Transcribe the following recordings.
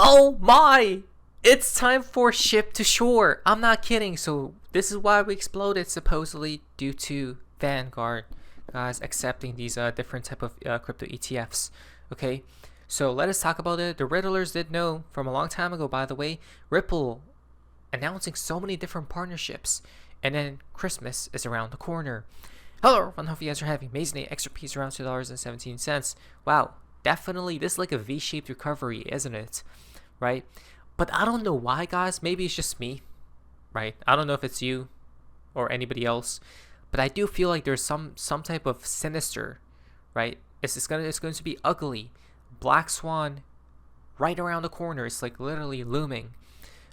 Oh my! It's time for ship to shore. I'm not kidding. So this is why we exploded, supposedly due to Vanguard guys accepting these different type of crypto ETFs. Okay, so let us talk about it. The Riddlers did know from a long time ago, by the way. Ripple announcing so many different partnerships, and then Christmas is around the corner. Hello everyone, hope you guys are having an amazing day. XRP is around $2.17. Wow, definitely this is like a V-shaped recovery, isn't it? Right? But I don't know why, guys. Maybe it's just me, right? I don't know if it's you or anybody else, but I do feel like there's some type of sinister, right? It's going to be ugly. Black Swan right around the corner. It's like literally looming.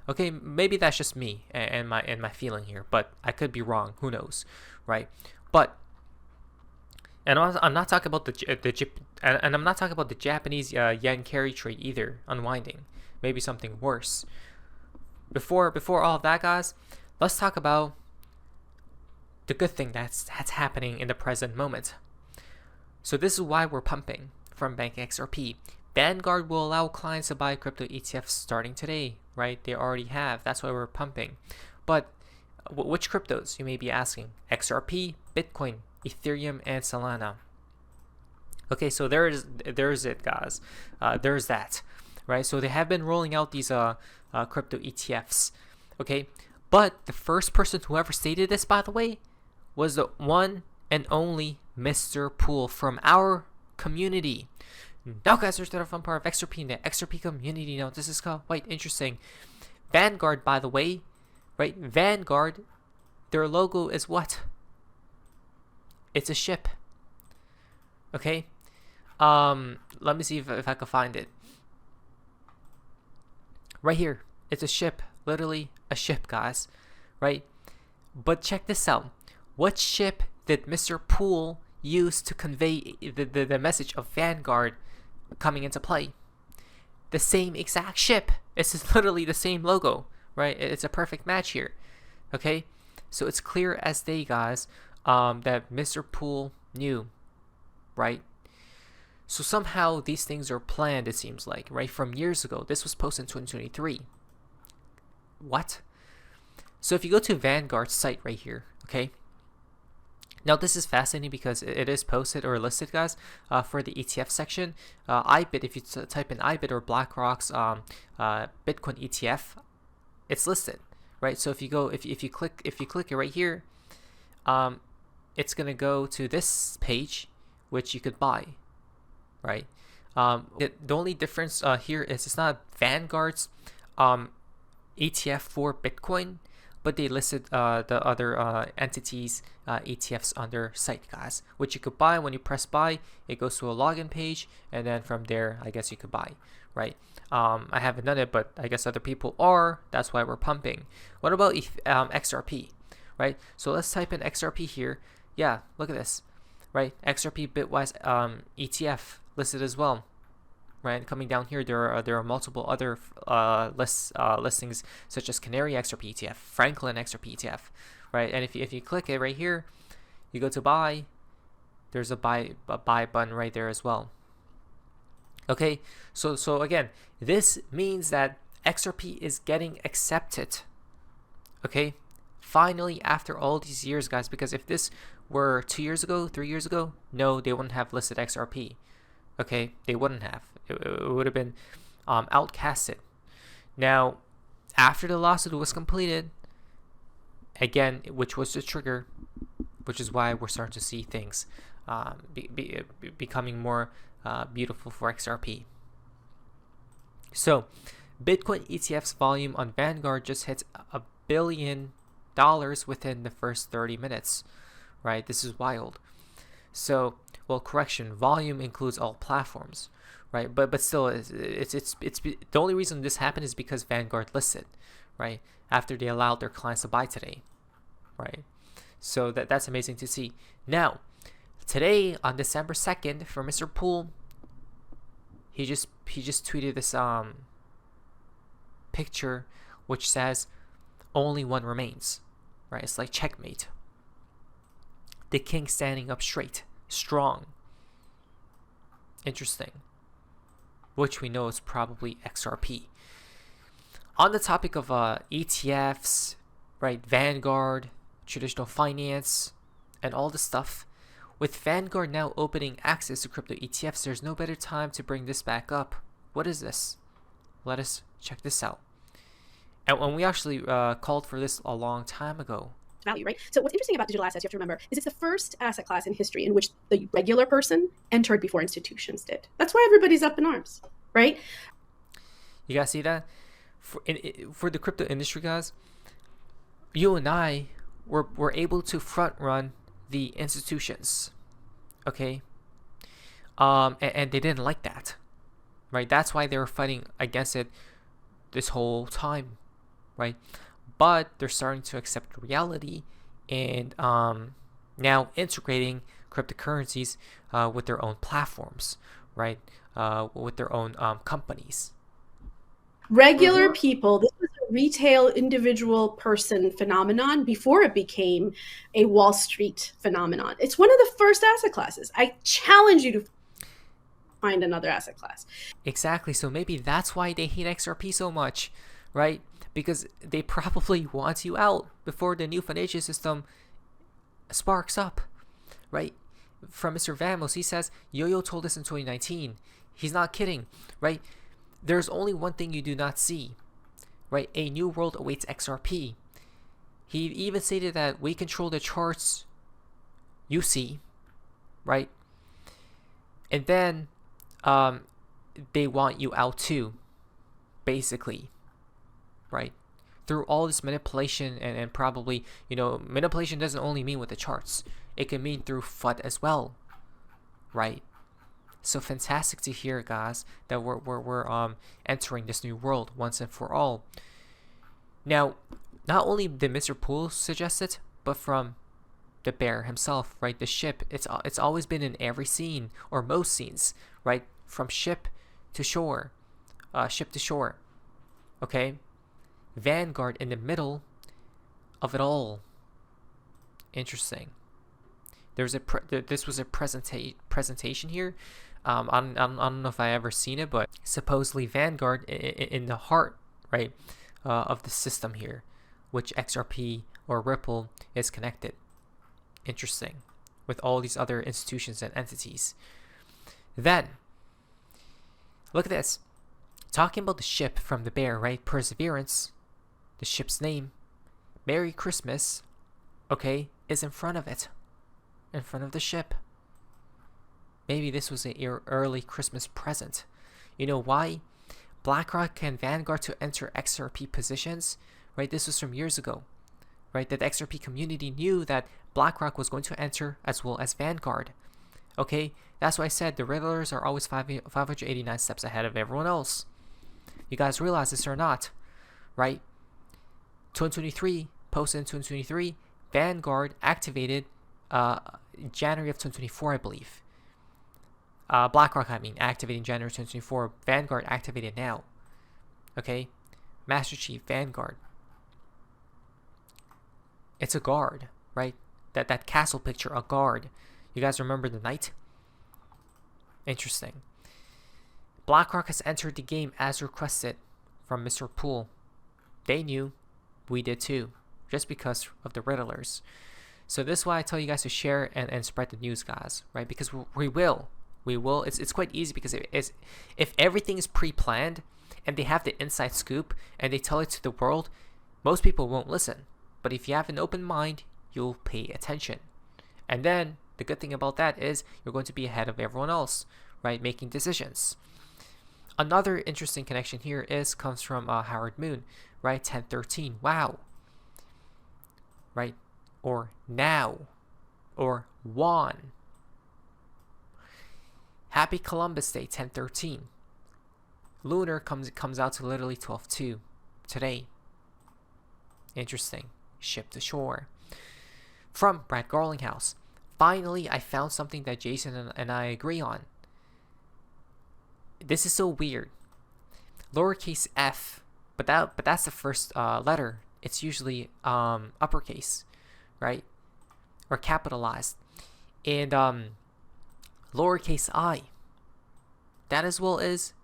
Okay, maybe that's just me and my feeling here, but I could be wrong. Who knows, right? But I'm not talking about I'm not talking about the Japanese yen carry trade either unwinding. Maybe something worse. Before all of that, guys, let's talk about the good thing that's happening in the present moment. So this is why we're pumping from Bank XRP. Vanguard will allow clients to buy crypto ETFs starting today, right? They already have. That's why we're pumping. But which cryptos, you may be asking? XRP, Bitcoin, Ethereum, and Solana. Okay, so there's it, guys. There's that, right? So they have been rolling out these crypto ETFs. Okay, but the first person who ever stated this, by the way, was the one and only Mr. Pool from our community. Now, guys, there's that fun part of XRP in the XRP community. Now, this is quite interesting. Vanguard, by the way, right? Vanguard, their logo is what? It's a ship. Okay. Let me see if I can find it. Right here. It's a ship. Literally a ship, guys. Right? But check this out. What ship did Mr. Pool use to convey the message of Vanguard coming into play? The same exact ship. It's literally the same logo. Right? It's a perfect match here. Okay? So it's clear as day, guys, that Mr. Pool knew. Right? So somehow these things are planned, it seems like, right? From years ago. This was posted in 2023. What? So if you go to Vanguard's site right here, okay? Now this is fascinating because it is posted or listed, guys, for the ETF section. IBIT, if you type in IBIT or BlackRock's Bitcoin ETF, it's listed, right? So if you click it right here, it's gonna go to this page, which you could buy. Right. The only difference here is it's not Vanguard's ETF for Bitcoin, but they listed the other entities ETFs on their site, guys, which you could buy. When you press buy, it goes to a login page, and then from there, I guess you could buy. Right. I haven't done it, but I guess other people are. That's why we're pumping. What about XRP? Right. So let's type in XRP here. Yeah. Look at this. Right. XRP Bitwise ETF. Listed as well, right? Coming down here, there are multiple other listings such as Canary XRP ETF, Franklin XRP ETF, right? And if you click it right here, you go to buy. There's a buy button right there as well. Okay, so again, this means that XRP is getting accepted. Okay, finally after all these years, guys. Because if this were 2 years ago, 3 years ago, no, they wouldn't have listed XRP. Okay, they wouldn't have. It would have been outcasted. Now, after the lawsuit was completed, again, which was the trigger, which is why we're starting to see things becoming more beautiful for XRP. So, Bitcoin ETF's volume on Vanguard just hit $1 billion within the first 30 minutes. Right? This is wild. So, well, correction, volume includes all platforms, right? But still, it's the only reason this happened is because Vanguard listed, right? After they allowed their clients to buy today, right? So that's amazing to see. Now, today on December 2nd, for Mr. Pool, he just tweeted this picture which says only one remains, right? It's like checkmate. The king standing up straight. Strong. Interesting. which we know is probably XRP. On the topic of ETFs, right, Vanguard, traditional finance, and all this stuff, with Vanguard now opening access to crypto ETFs, there's no better time to bring this back up. What is this? Let us check this out. And we actually called for this a long time ago. Value, right? So what's interesting about digital assets, you have to remember, is it's the first asset class in history in which the regular person entered before institutions did. That's why everybody's up in arms, right? You guys see that? For the crypto industry, guys, you and I were able to front run the institutions, okay? And they didn't like that, right? That's why they were fighting against it this whole time, right? But they're starting to accept reality and now integrating cryptocurrencies with their own platforms, right? With their own companies. Regular people, this was a retail individual person phenomenon before it became a Wall Street phenomenon. It's one of the first asset classes. I challenge you to find another asset class. Exactly. So maybe that's why they hate XRP so much, right? Because they probably want you out before the new financial system sparks up, right? From Mr. Vamos, he says, Yo-Yo told us in 2019. He's not kidding, right? There's only one thing you do not see, right? A new world awaits XRP. He even stated that we control the charts you see, right? And then they want you out too, basically, right? Through all this manipulation and probably, manipulation doesn't only mean with the charts. It can mean through FUD as well, right? So fantastic to hear, guys, that we're entering this new world once and for all. Now, not only did Mr. Poole suggest it, but from the bear himself, right? The ship, it's always been in every scene, or most scenes, right? From ship to shore, okay? Vanguard in the middle of it all. Interesting. This was a presentation here. I don't know if I ever seen it, but supposedly Vanguard in the heart, right, of the system here, which XRP or Ripple is connected. Interesting, with all these other institutions and entities. Then, look at this. Talking about the ship from the bear, right? Perseverance, the ship's name, Merry Christmas, okay, is in front of it. In front of the ship. Maybe this was an early Christmas present. You know why? BlackRock and Vanguard to enter XRP positions, right? This was from years ago, right? That the XRP community knew that BlackRock was going to enter as well as Vanguard. Okay, that's why I said the Riddlers are always 589 steps ahead of everyone else. You guys realize this or not, right? 2023, posted in 2023, Vanguard activated January of 2024, I believe. BlackRock, activating January 2024. Vanguard activated now. Okay, Master Chief Vanguard. It's a guard, right? That castle picture, a guard. You guys remember the knight? Interesting. BlackRock has entered the game as requested from Mr. Poole. They knew, we did too, just because of the Riddlers. So this is why I tell you guys to share and spread the news, guys, right? Because we will. It's quite easy because if everything is pre-planned and they have the inside scoop and they tell it to the world, most people won't listen. But if you have an open mind, you'll pay attention. And then the good thing about that is you're going to be ahead of everyone else, right? Making decisions. Another interesting connection here comes from Howard Moon, right? 1013. Wow. Right? Or now. Or won. Happy Columbus Day, 1013. Lunar comes out to literally 12/2 today. Interesting. Ship to shore. From Brad Garlinghouse. Finally, I found something that Jason and I agree on. This is so weird. Lowercase f, but that's the first letter. It's usually uppercase, right? Or capitalized. And lowercase I. That as well is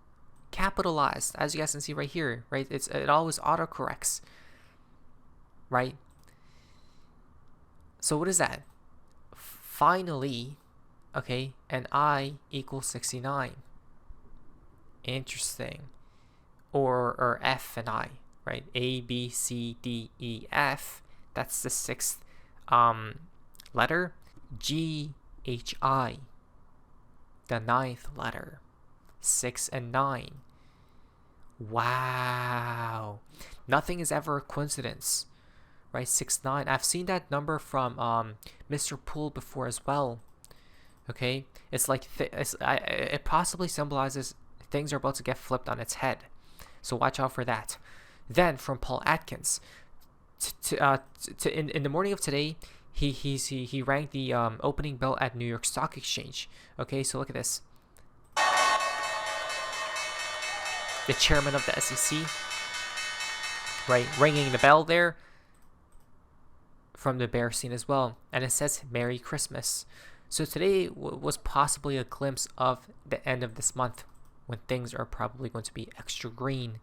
capitalized, as you guys can see right here, right? It always autocorrects, right? So what is that? Finally, okay, and I equals 69. Interesting. Or F and I, right? A, B, C, D, E, F. That's the 6th letter. G, H, I. The 9th letter. 6 and 9. Wow. Nothing is ever a coincidence, right? 6, 9. I've seen that number from Mr. Poole before as well. Okay, it's like it possibly symbolizes things are about to get flipped on its head, so watch out for that. Then from Paul Atkins, in the morning of today, he rang the opening bell at New York Stock Exchange. Okay, so look at this. The chairman of the SEC, right, ringing the bell there from the bear scene as well, and it says Merry Christmas. So today was possibly a glimpse of the end of this month when things are probably going to be extra green.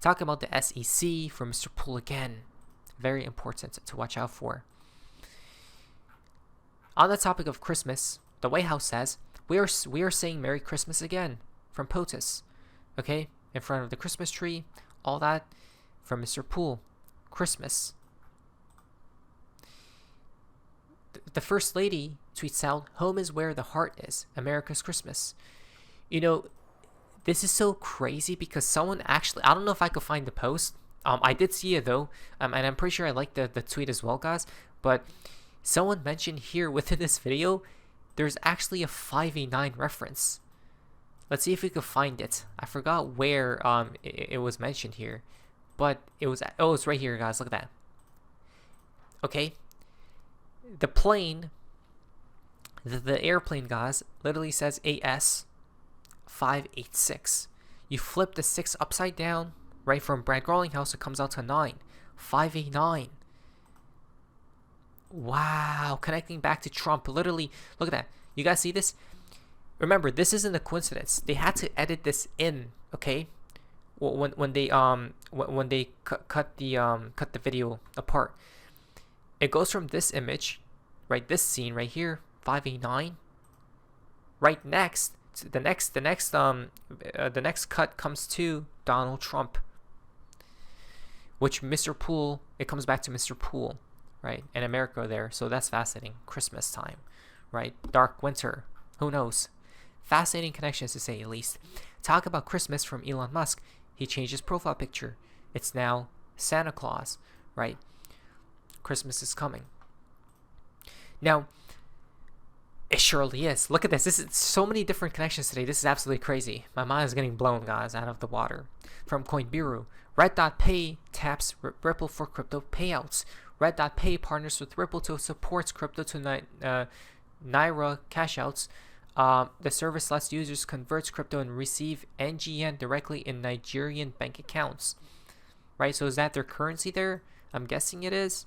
Talking about the SEC from Mr. Poole again, very important to watch out for. On the topic of Christmas, the Whitehouse says we are saying Merry Christmas again from POTUS, okay, in front of the Christmas tree, all that from Mr. Poole. Christmas. The First Lady tweets out, "Home is where the heart is. America's Christmas." You know, this is so crazy because someone actually, I don't know if I could find the post. I did see it though, and I'm pretty sure I liked the tweet as well, guys. But someone mentioned here within this video, there's actually a 589 reference. Let's see if we could find it. I forgot where it was mentioned here, but it was, oh, it's right here, guys. Look at that. Okay. The plane, the airplane, guys, literally says AS 586. You flip the 6 upside down, right, from Brad Garlinghouse, it comes out to 9. 589. Wow, connecting back to Trump. Literally, look at that. You guys see this? Remember, this isn't a coincidence. They had to edit this in, okay? When they cut the video apart. It goes from this image, right, this scene right here, 589. Right next, the next cut comes to Donald Trump, which Mr. Poole, it comes back to Mr. Poole, right, and America there. So that's fascinating. Christmas time, right? Dark winter. Who knows? Fascinating connections to say the least. Talk about Christmas from Elon Musk. He changed his profile picture. It's now Santa Claus, right? Christmas is coming. Now, it surely is. Look at this. This is so many different connections today. This is absolutely crazy. My mind is getting blown, guys, out of the water. From Coinbiro, Red.Pay taps Ripple for crypto payouts. Red.Pay partners with Ripple to support crypto to Naira cashouts. The service lets users convert crypto and receive NGN directly in Nigerian bank accounts. Right? So is that their currency there? I'm guessing it is.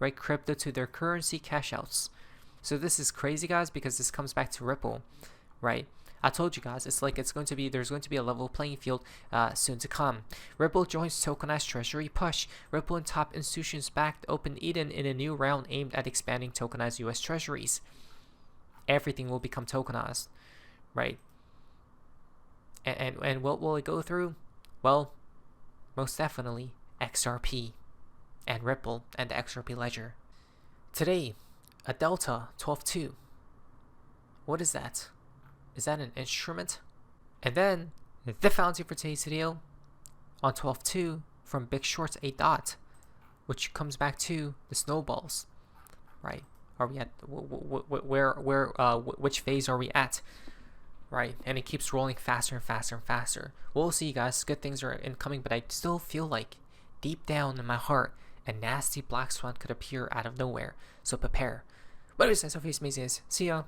Right? Crypto to their currency cashouts. So this is crazy, guys, because this comes back to Ripple. Right? I told you guys, it's like there's going to be a level playing field soon to come. Ripple joins tokenized treasury push. Ripple and top institutions backed Open Eden in a new round aimed at expanding tokenized US treasuries. Everything will become tokenized, right? And what will it go through? Well, most definitely XRP and Ripple and the XRP ledger. Today, a Delta 12.2. What is that? Is that an instrument? And then the fountain for today's video on 12.2 from Big Short's a dot, which comes back to the snowballs, right? Are we at which phase are we at, right? And it keeps rolling faster and faster and faster. We'll see, guys. Good things are incoming, but I still feel like deep down in my heart a nasty black swan could appear out of nowhere. So prepare. But anyways, that's how face amazing is. See ya.